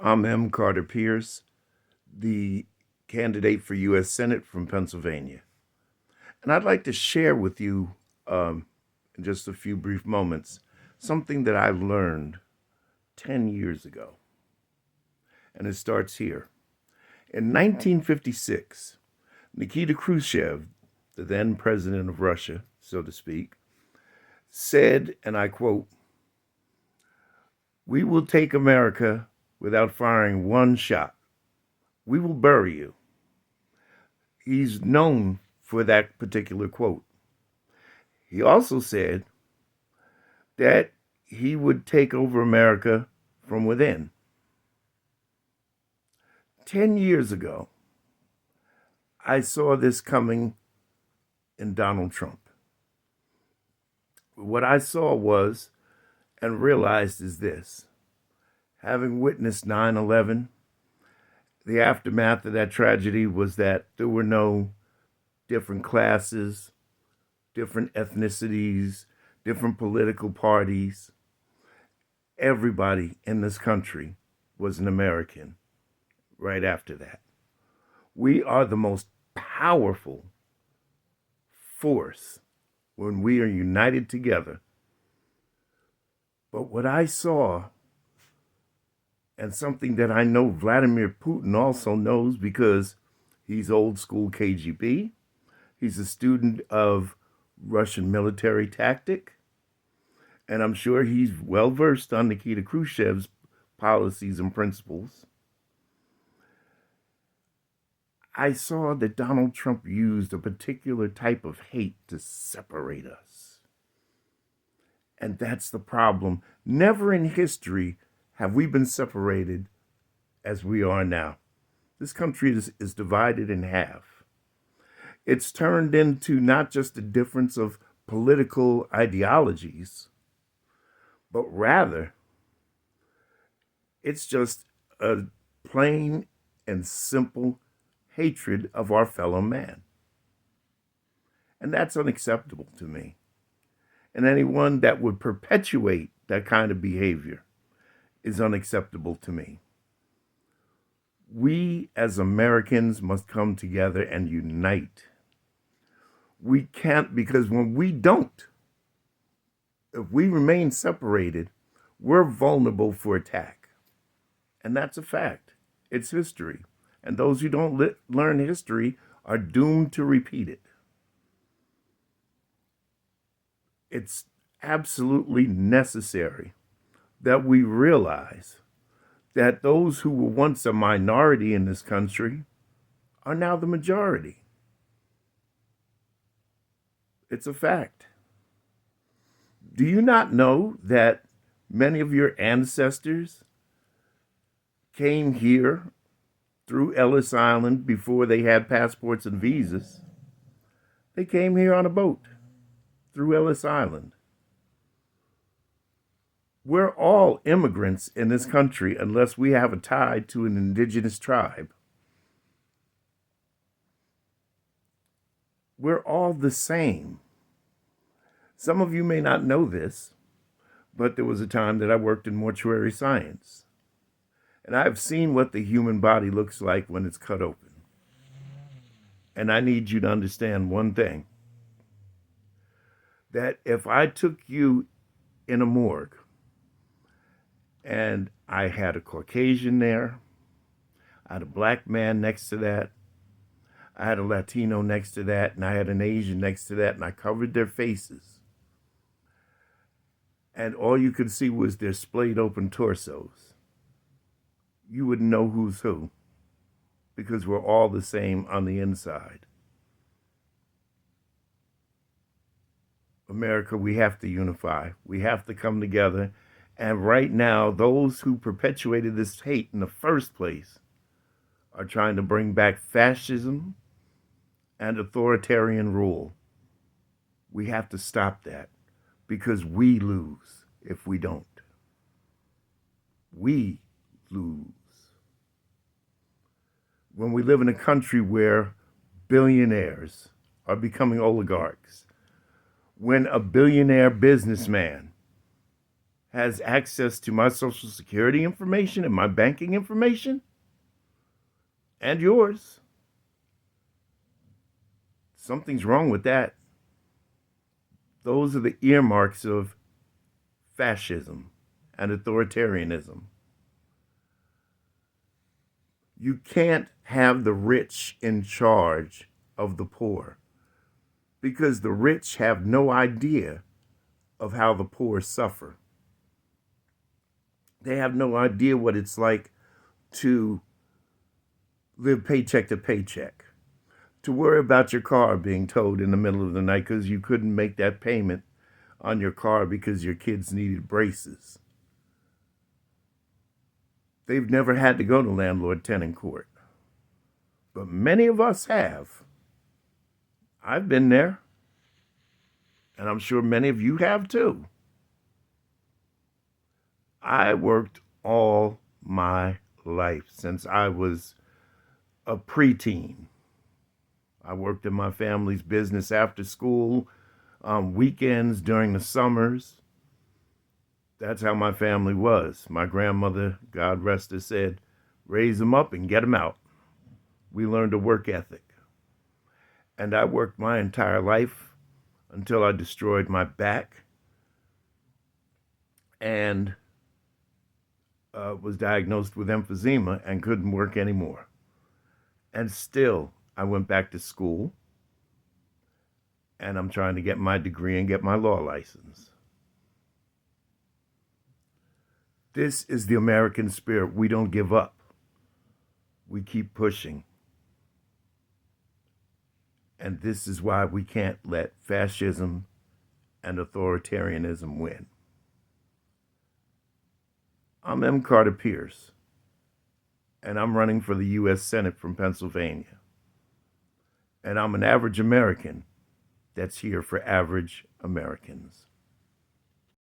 I'm M. Carter Pierce, the candidate for U.S. Senate from Pennsylvania. And I'd like to share with you, in just a few brief moments, something that I learned 10 years ago. And it starts here. In 1956, Nikita Khrushchev, the then president of Russia, so to speak, said, and I quote, "We will take America without firing one shot. We will bury you." He's known for that particular quote. He also said that he would take over America from within. 10 years ago, I saw this coming in Donald Trump. What I saw was and realized is this: having witnessed 9/11, the aftermath of that tragedy was that there were no different classes, different ethnicities, different political parties. Everybody in this country was an American right after that. We are the most powerful force when we are united together. But what I saw, and something that I know Vladimir Putin also knows because he's old school KGB, he's a student of Russian military tactic, and I'm sure he's well versed on Nikita Khrushchev's policies and principles. I saw that Donald Trump used a particular type of hate to separate us. And that's the problem. Never in history have we been separated as we are now. This country is divided in half. It's turned into not just a difference of political ideologies, but rather it's just a plain and simple hatred of our fellow man. And that's unacceptable to me. And anyone that would perpetuate that kind of behavior is unacceptable to me. We as Americans must come together and unite. We can't, because when we don't, if we remain separated, we're vulnerable for attack. And that's a fact. It's history. And those who don't learn history are doomed to repeat it. It's absolutely necessary that we realize that those who were once a minority in this country are now the majority. It's a fact. Do you not know that many of your ancestors came here through Ellis Island before they had passports and visas? They came here on a boat through Ellis Island. We're all immigrants in this country unless we have a tie to an indigenous tribe. We're all the same. Some of you may not know this, but there was a time that I worked in mortuary science. And I've seen what the human body looks like when it's cut open. And I need you to understand one thing: that if I took you in a morgue and I had a Caucasian there, I had a black man next to that, I had a Latino next to that, and I had an Asian next to that, and I covered their faces, and all you could see was their splayed open torsos, you wouldn't know who's who, because we're all the same on the inside. America, we have to unify. We have to come together. And right now, those who perpetuated this hate in the first place are trying to bring back fascism and authoritarian rule. We have to stop that, because we lose if we don't. We lose. When we live in a country where billionaires are becoming oligarchs, when a billionaire businessman has access to my Social Security information and my banking information and yours. Something's wrong with that. Those are the earmarks of fascism and authoritarianism. You can't have the rich in charge of the poor because the rich have no idea of how the poor suffer. They have no idea what it's like to live paycheck to paycheck, to worry about your car being towed in the middle of the night because you couldn't make that payment on your car because your kids needed braces. They've never had to go to landlord-tenant court. But many of us have. I've been there. And I'm sure many of you have too. I worked all my life since I was a preteen. I worked in my family's business after school, on weekends, during the summers. That's how my family was. My grandmother, God rest her, said, raise them up and get them out. We learned a work ethic. And I worked my entire life until I destroyed my back and was diagnosed with emphysema and couldn't work anymore. And still, I went back to school, and I'm trying to get my degree and get my law license. This is the American spirit. We don't give up. We keep pushing. And this is why we can't let fascism and authoritarianism win. I'm M. Carter Pierce, and I'm running for the U.S. Senate from Pennsylvania. And I'm an average American that's here for average Americans.